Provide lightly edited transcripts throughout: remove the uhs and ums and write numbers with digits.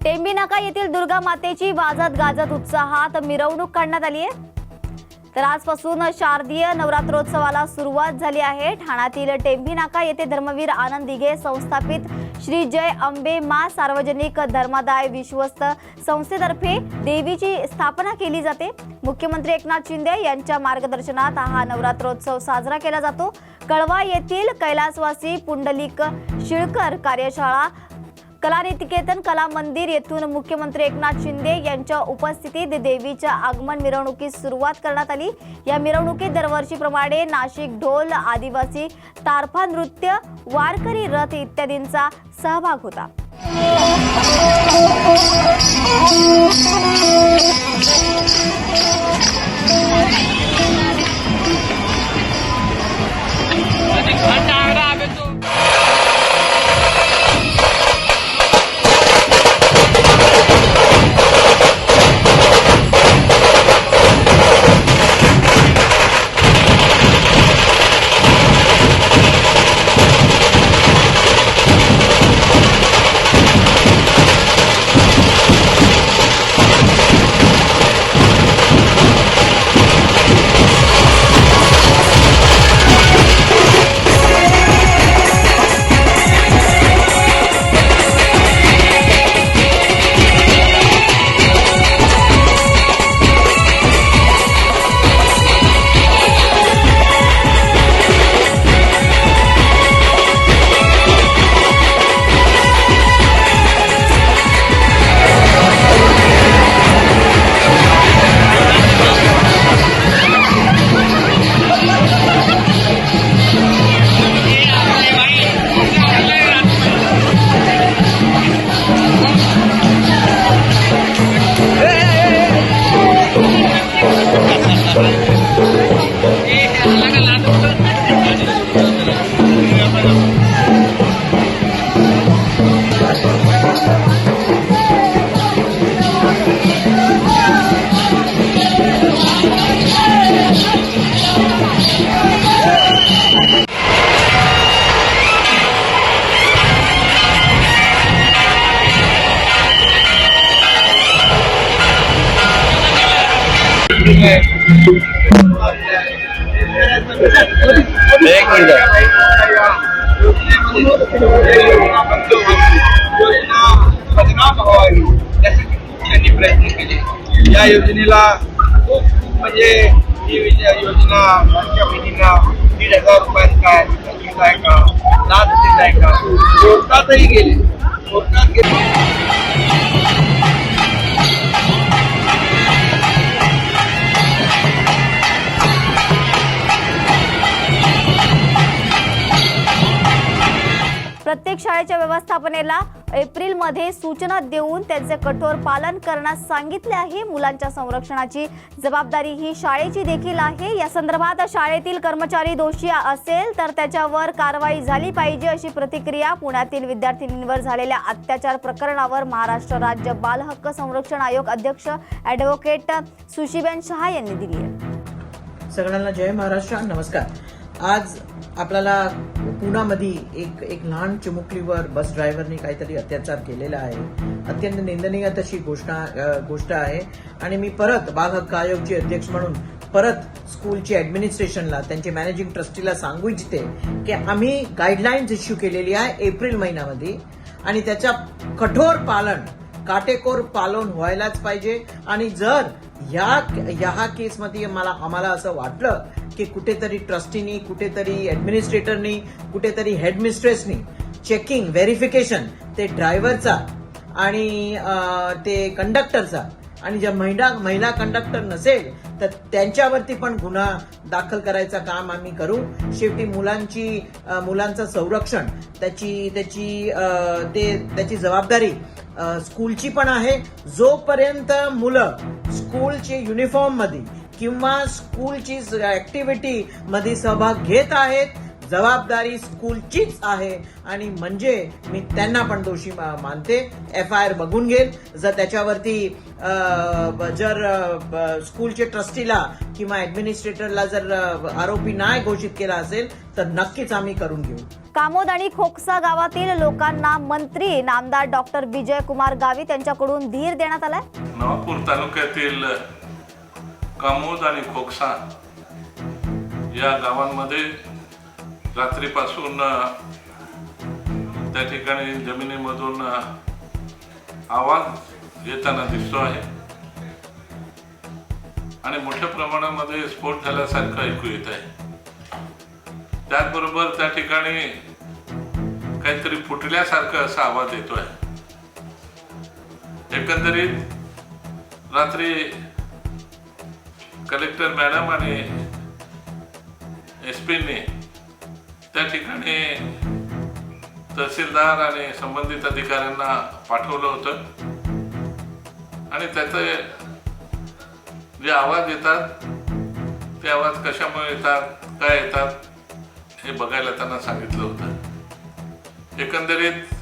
टेंबी नाका येथील दुर्गा मातेची वाजत गाजत उत्साहात मिरवणूक काढण्यात आली आहे। तर आजपासून शारदीय नवरात्रोत्सवाला सुरुवात झाली आहे। ठाण्यातील टेंबी नाका येथे धर्मवीर आनंद दिघे संस्थापित श्री जय अंबे मा सार्वजनिक धर्मादाय विश्वस्त संस्थेतर्फे देवीची स्थापना केली जाते। मुख्यमंत्री एकनाथ शिंदे यांच्या मार्गदर्शनात हा नवरात्रोत्सव साजरा केला जातो। कळवा येथील कैलासवासी पुंडलिक शिळकर कार्यशाळा कलानिकेतन कला मंदिर येथून मुख्यमंत्री एकनाथ शिंदे यांच्या उपस्थितीत देवीच्या आगमन मिरवणुकीस सुरुवात करण्यात आली। या मिरवणुकीत दरवर्षीप्रमाणे नाशिक ढोल, आदिवासी तारफा नृत्य, वारकरी रथ इत्यादींचा सहभाग होता। प्रयत्न केले। या योजनेला खूप म्हणजे ही योजना आमच्या बहिणींना 1,500 रुपयांचा आहे का, लाच आहे का, कोर्टातही गेले, कोर्टात गेले। प्रत्येक शाळेच्या व्यवस्थापनेला एप्रिलमध्ये सूचना देऊन त्यांचे कठोर पालन करण्यास सांगितले आहे। मुलांच्या संरक्षणाची जबाबदारी ही शाळेची देखील आहे। या संदर्भात शाळेतील कर्मचारी दोषी असेल तर त्याच्यावर कारवाई झाली पाहिजे अशी प्रतिक्रिया पुण्यातील विद्यार्थिनींवर झालेल्या अत्याचार प्रकरणावर महाराष्ट्र राज्य बाल हक्क संरक्षण आयोग अध्यक्ष ॲडव्होकेट सुशीबेन शहा यांनी दिली आहे। सगळ्यांना जय महाराष्ट्र, नमस्कार। आज आपल्याला पुण्यामध्ये एक लहान चिमुकलीवर बस ड्रायव्हरने काहीतरी अत्याचार केलेला आहे। अत्यंत निंदनीय तशी गोष्ट आहे आणि मी परत बाल हक्क आयोगचे अध्यक्ष म्हणून परत स्कूलची ऍडमिनिस्ट्रेशनला, त्यांचे मॅनेजिंग ट्रस्टीला सांगू इच्छिते की आम्ही गाईडलाईन्स इश्यू केलेली आहे एप्रिल महिन्यामध्ये आणि त्याच्या कठोर पालन, काटेकोर पालन व्हायलाच पाहिजे। आणि जर ह्या केसमध्ये आम्हाला असं वाटलं की कुठेतरी ट्रस्टीनी, कुठेतरी ऍडमिनिस्ट्रेटरनी, कुठेतरी हेडमिस्ट्रेसनी चेकिंग, व्हेरिफिकेशन ते ड्रायव्हरचा आणि ते कंडक्टरचा आणि जर महिला कंडक्टर नसेल तर त्यांच्यावरती पण गुन्हा दाखल करायचं काम आम्ही करू। शेवटी मुलांचं संरक्षण त्याची जबाबदारी स्कूलची पण आहे। जोपर्यंत मुलं स्कूलचे युनिफॉर्म मध्ये किंवा स्कूलची ऍक्टिव्हिटी मध्ये सहभाग घेत आहेत, जबाबदारी स्कूलचीच आहे आणि म्हणजे मी त्यांना पण दोषी मानते. FIR बघून घेईल. जर त्याच्यावरती जर स्कूलचे ट्रस्टीला किंवा ऍडमिनिस्ट्रेटरला जर आरोपी नाही घोषित केला असेल तर नक्कीच आम्ही करून घेऊ. कामोद आणि खोकसा गावातील लोकांना मंत्री नामदार डॉक्टर विजयकुमार गावित यांच्याकडून धीर देण्यात आलाय. नवापूर तालुक्यातील कामोद आणि खोकसा या गावांमध्ये रात्रीपासून त्या ठिकाणी जमिनीमधून आवाज येताना दिसतो आहे आणि मोठ्या प्रमाणामध्ये स्फोट झाल्यासारखं ऐकू येत आहे. त्याचबरोबर त्या ठिकाणी काहीतरी फुटल्यासारखं असा आवाज येतोय. एकंदरीत रात्री कलेक्टर मॅडम आणि SP ने त्या ठिकाणी तहसीलदार आणि संबंधित अधिकाऱ्यांना पाठवलं होतं आणि त्याचे जे आवाज येतात ते आवाज कशामुळे येतात, काय येतात हे बघायला त्यांना सांगितलं होतं. एकंदरीत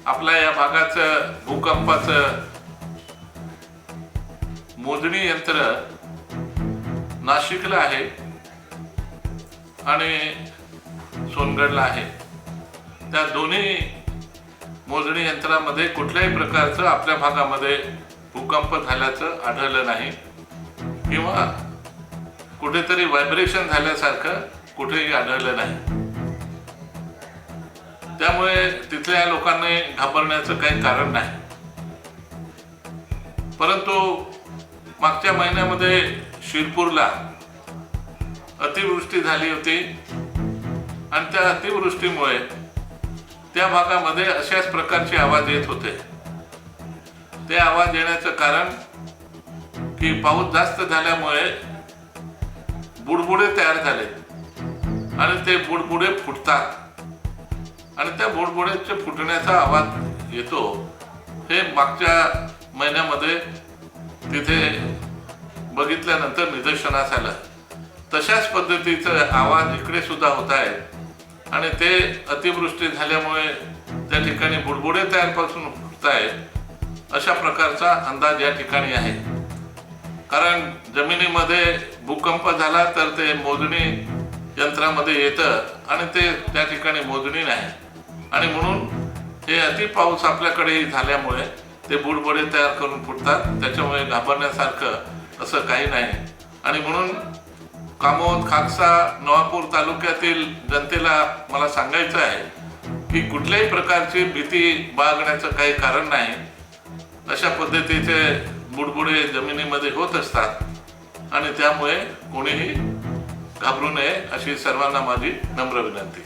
आपल्या या भागाचं भूकंपाचं मोजणी यंत्र नाशिकला आहे आणि सोनगडला आहे. त्या दोन्ही मोजणी यंत्रामध्ये कुठल्याही प्रकारचं आपल्या भागामध्ये भूकंप झाल्याचं आढळलं नाही किंवा कुठेतरी व्हायब्रेशन झाल्यासारखं कुठेही आढळलं नाही. त्यामुळे तिथल्या लोकांनी घाबरण्याचं काही कारण नाही. परंतु मागच्या महिन्यामध्ये शिरपूरला अतिवृष्टी झाली होती आणि त्या अतिवृष्टीमुळे त्या भागामध्ये अशाच प्रकारचे आवाज येत होते. ते आवाज येण्याचं कारण की पाऊस जास्त झाल्यामुळे बुडबुडे तयार झाले आणि ते बुडबुडे फुटतात आणि त्या बुडबुड्याच्या फुटण्याचा आवाज येतो. हे मागच्या महिन्यामध्ये तिथे बघितल्यानंतर निदर्शनास आलं. तशाच पद्धतीचा आवाज इकडे सुद्धा होत आहे आणि ते अतिवृष्टी झाल्यामुळे त्या ठिकाणी बुडबुडे तयारपासून फुटत आहेत अशा प्रकारचा अंदाज या ठिकाणी आहे. कारण जमिनीमध्ये भूकंप झाला तर ते मोजणी यंत्रामध्ये येतं आणि ते त्या ठिकाणी मोजणी नाही आणि म्हणून हे अति पाऊस आपल्याकडे झाल्यामुळे ते बुडबुडे तयार करून फुटतात. त्याच्यामुळे घाबरण्यासारखं असं काही नाही आणि म्हणून कामोद, खाकसा, नवापूर तालुक्यातील जनतेला मला सांगायचं आहे की कुठल्याही प्रकारची भीती बाळगण्याचं काही कारण नाही. अशा पद्धतीचे बुडबुडे जमिनीमध्ये होत असतात आणि त्यामुळे कोणीही घाबरू नये अशी सर्वांना माझी नम्र विनंती.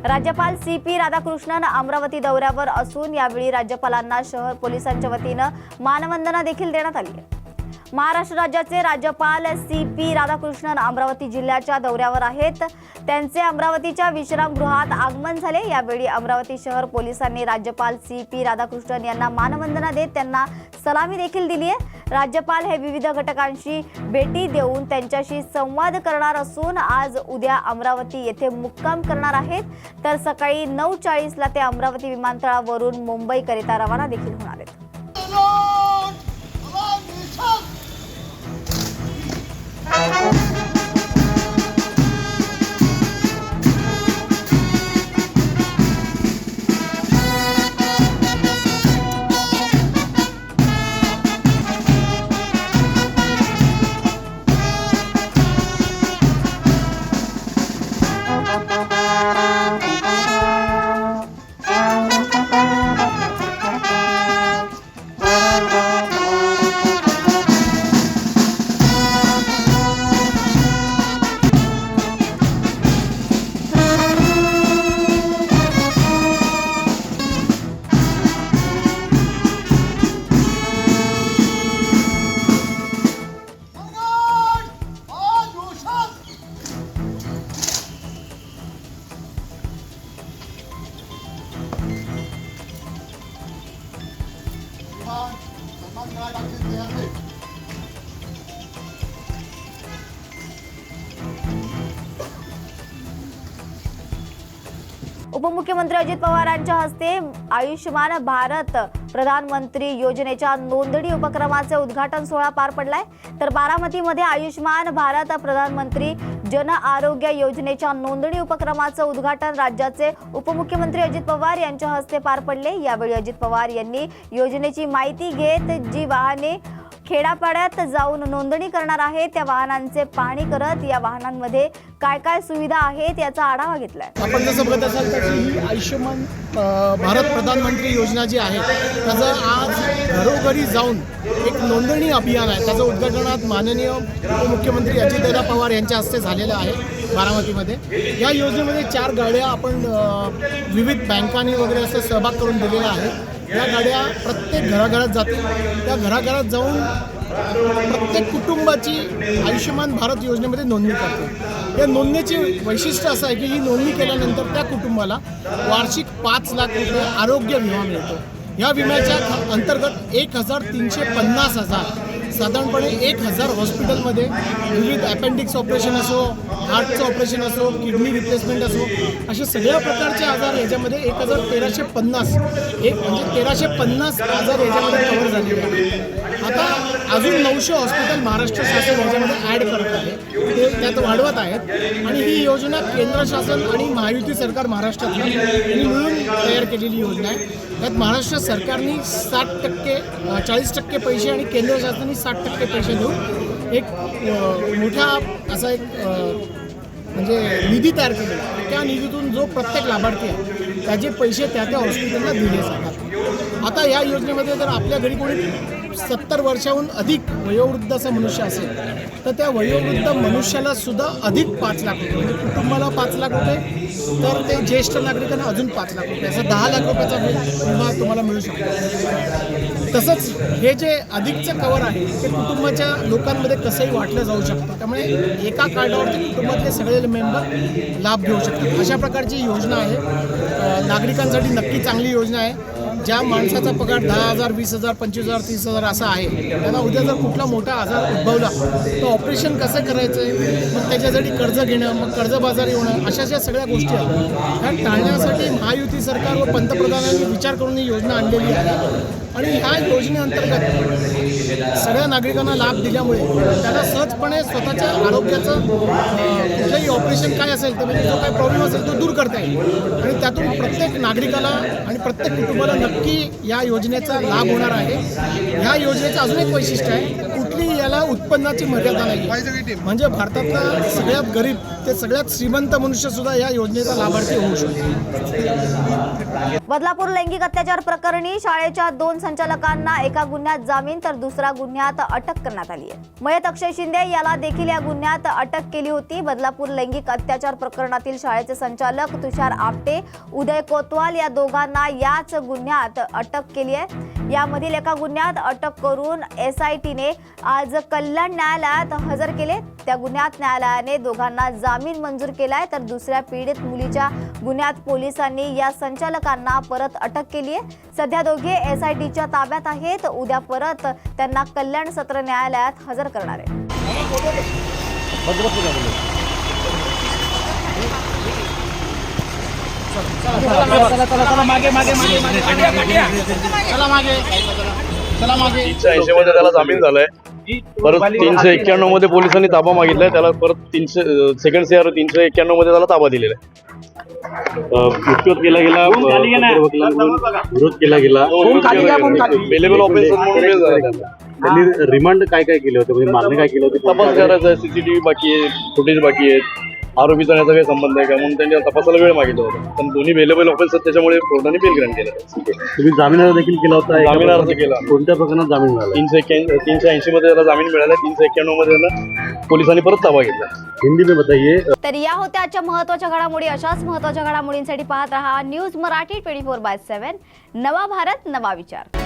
राज्यपाल CP राधाकृष्णन अमरावती दौऱ्यावर असून यावेळी राज्यपालांना शहर पोलिसांच्या वतीनं मानवंदना देखील देण्यात आली आहे. महाराष्ट्र राज्याचे राज्यपाल CP राधाकृष्णन अमरावती जिल्ह्याच्या दौऱ्यावर आहेत. त्यांचे अमरावतीच्या विश्रामगृहात आगमन झाले. यावेळी अमरावती शहर पोलिसांनी राज्यपाल CP राधाकृष्णन यांना मानवंदना देत त्यांना सलामी देखील दिली आहे. राज्यपाल हे विविध घटकांशी भेटी देऊन त्यांच्याशी संवाद करणार असून आज उद्या अमरावती येथे मुक्काम करणार आहेत तर सकाळी 9:40ला ते अमरावती विमानतळावरून मुंबईकरिता रवाना देखील होणार आहेत. उपमुख्यमंत्री अजित पवारांच्या हस्ते आयुष्यमान भारत प्रधानमंत्री योजनेच्या नोंदणी उपक्रमाचे उद्घाटन सोहळा पार पडलाय। तर बारामतीमध्ये आयुष्यमान भारत प्रधानमंत्री जन आरोग्य योजनेच्या नोंदणी उपक्रमाचं उद्घाटन राज्याचे उपमुख्यमंत्री अजित पवार यांच्या हस्ते पार पडले। यावेळी अजित पवार यांनी योजनेची माहिती घेत जी वाहने खेड्यापाड्यात जाऊन नोंदणी करणार आहे त्या वाहनांचे पाहणी करत या वाहनांमध्ये काय काय सुविधा आहेत याचा आढावा घेतलाय। आपण जसं बघत असाल तशी ही आयुष्यमान भारत प्रधानमंत्री योजना जी आहे त्याचं आज घरोघरी जाऊन एक नोंदणी अभियान आहे। त्याचं उद्घाटन आज माननीय उपमुख्यमंत्री अजितदादा पवार यांच्या हस्ते झालेलं आहे बारामतीमध्ये। या योजनेमध्ये 4 गाड्या आपण विविध बँकांनी वगैरे असं सहभाग करून दिलेला आहे। या गाड्या प्रत्येक घराघरात जातील। त्या घराघरात जाऊन प्रत्येक कुटुंबाची आयुष्यमान भारत योजनेमध्ये नोंदणी करते। या नोंदणीचे वैशिष्ट्य असं आहे की ही नोंदणी केल्यानंतर त्या कुटुंबाला वार्षिक 5 लाख रुपये आरोग्य विमा मिळतो। या विम्याच्या अंतर्गत 1,350,000 साधारणपणे 1,000 हॉस्पिटलमध्ये विविध अपेंडिक्स ऑपरेशन असो, हार्टचं ऑपरेशन असो, किडनी रिप्लेसमेंट असो, असे सगळ्या प्रकारचे आजार याच्यामध्ये 1,1350 म्हणजे 1,350 आजार याच्यामध्ये कव्हर झालेले आहेत। आता अजून 900 हॉस्पिटल महाराष्ट्र शासन याच्यामध्ये ॲड करत आहे, ते त्यात वाढवत आहेत। आणि ही योजना केंद्र शासन आणि महायुती सरकार महाराष्ट्रातलं यांनी मिळून तयार केलेली योजना आहे। त्यात महाराष्ट्र सरकारने 60% 40% पैसे आणि केंद्र शासनाने 60% पैसे देऊन एक मोठा असा एक म्हणजे निधी तयार केलेला आहे। त्या निधीतून जो प्रत्येक लाभार्थी आहे त्याचे पैसे त्या हॉस्पिटलला दिले जातात। आता या योजनेमध्ये जर आपल्या घरी कोणी 70 वर्षाहून अधिक वयोवृद्ध असा मनुष्य असेल तर त्या वयोवृद्ध मनुष्याला सुद्धा अधिक 5 लाख रुपये म्हणजे कुटुंबाला 5 लाख रुपये, तर ते ज्येष्ठ नागरिकांना अजून 5 लाख रुपये असं 10 लाख रुपयाचा विमा तुम्हाला मिळू शकतो। तसंच हे जे अधिकचं कवर आहे ते कुटुंबाच्या लोकांमध्ये कसंही वाटलं जाऊ शकतं, त्यामुळे एका कार्डावरती कुटुंबातले सगळे मेंबर लाभ घेऊ शकतात। अशा प्रकारची योजना आहे। नागरिकांसाठी नक्की चांगली योजना आहे। ज्या माणसाचा पगार 10,000, 20,000, 25,000, 30,000 असा आहे त्यांना उद्या जर कुठला मोठा आजार उद्भवला तर ऑपरेशन कसं करायचं आहे, मग त्याच्यासाठी कर्ज घेणं, मग कर्जबाजारी होणं, अशा सगळ्या गोष्टी आहेत। ह्या टाळण्यासाठी महायुती सरकार व पंतप्रधानांनी विचार करून ही योजना आणलेली आहे। आणि ह्या योजनेअंतर्गत सगळ्या नागरिकांना लाभ दिल्यामुळे त्याला सहजपणे स्वतःच्या आरोग्याचं कुठलंही ऑपरेशन काय असेल तर म्हणजे जो काही प्रॉब्लेम असेल तो दूर करता येईल। आणि त्यातून प्रत्येक नागरिकाला आणि प्रत्येक कुटुंबाला नक्की या योजनेचा लाभ होणार आहे। ह्या योजनेचं अजून एक वैशिष्ट्य आहे, कुठलीही याला उत्पन्नाची मर्यादा नाही आहे। म्हणजे भारतातला सगळ्यात गरीब ते सगळ्यात श्रीमंत मनुष्यसुद्धा या योजनेचा लाभार्थी होऊ शकतो। बदलापूर लैंगिक अत्याचार प्रकरणी शाळेच्या 2 संचालकांना एका गुन्ह्यात जामीन तर दुसऱ्या गुन्ह्यात अटक करण्यात आली आहे। मयत अक्षय शिंदे याला देखील या गुन्ह्यात अटक केली होती। बदलापूर लैंगिक अत्याचार प्रकरणातील शाळेचे संचालक तुषार आपटे, उदय कोतवाल या दोघांना याच गुन्ह्यात अटक केली आहे। यामधील एका गुन्ह्यात अटक करून SITने आज कल्याण न्यायालयात हजर केले। त्या गुन्ह्यात न्यायालयाने दोघांना जामीन मंजूर केलाय तर दुसऱ्या पीडित मुलीच्या गुन्ह्यात पोलिसांनी या संचालकांना परत अटक केली आहे। सध्या दोघे SITच्या ताब्यात आहेत। उद्या परत त्यांना कल्याण सत्र न्यायालयात हजर करणार आहे। चला मागे 380 मध्ये त्याला जामीन झालाय। परत 391 मध्ये पोलिसांनी ताबा मागितलाय त्याला। परत 2nd CR 391 मध्ये त्याला ताबा दिलेला आहे। विरोध केला गेला, विरोध केला गेला, अवेलेबल ऑफिसर म्हणून वेळ झाला त्याला। त्यांनी रिमांड काय काय केले होते, म्हणजे मारणे काय केले होते, तपास करायचा आहे, CCTV बाकी आहे, फुटेज बाकी आहेत, आरोपीचा याचा काही संबंध आहे का म्हणून त्यांनी तपासाला वेळ मागितला होता। पण दोन्ही अवेलेबल ऑफिसर त्याच्यामुळे कोर्टाने बेल ग्रँट केलं। तुम्ही जामीन अर्ज देखील केला होता? जामीन अर्ज केला। कोणत्या प्रकरणात जामीन मिळाला? 380 मध्ये त्याला जामीन मिळाला। 391 मध्ये त्याला पोलिसांनी परत ताबा घेतला। हिंदी में बताइए। तर या होत्या आजच्या महत्त्वाच्या घडामोडी। अशाच महत्त्वाच्या घडामोडींसाठी पाहत रहा न्यूज मराठी 24/7। नवा भारत नवा विचार।